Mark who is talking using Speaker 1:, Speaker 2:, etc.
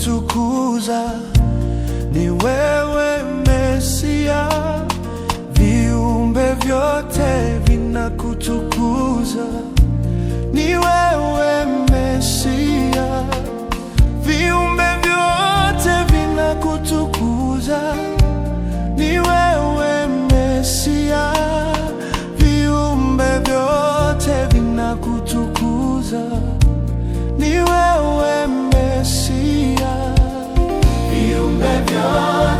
Speaker 1: kutukuza. Ni wewe Mesia, viumbe vyote vinakutukuza. Ni wewe Mesia, viumbe vyote vinakutukuza. Ni wewe Mesia, viumbe vyote vinakutukuza. Ni wewe Mesia, viumbe vyote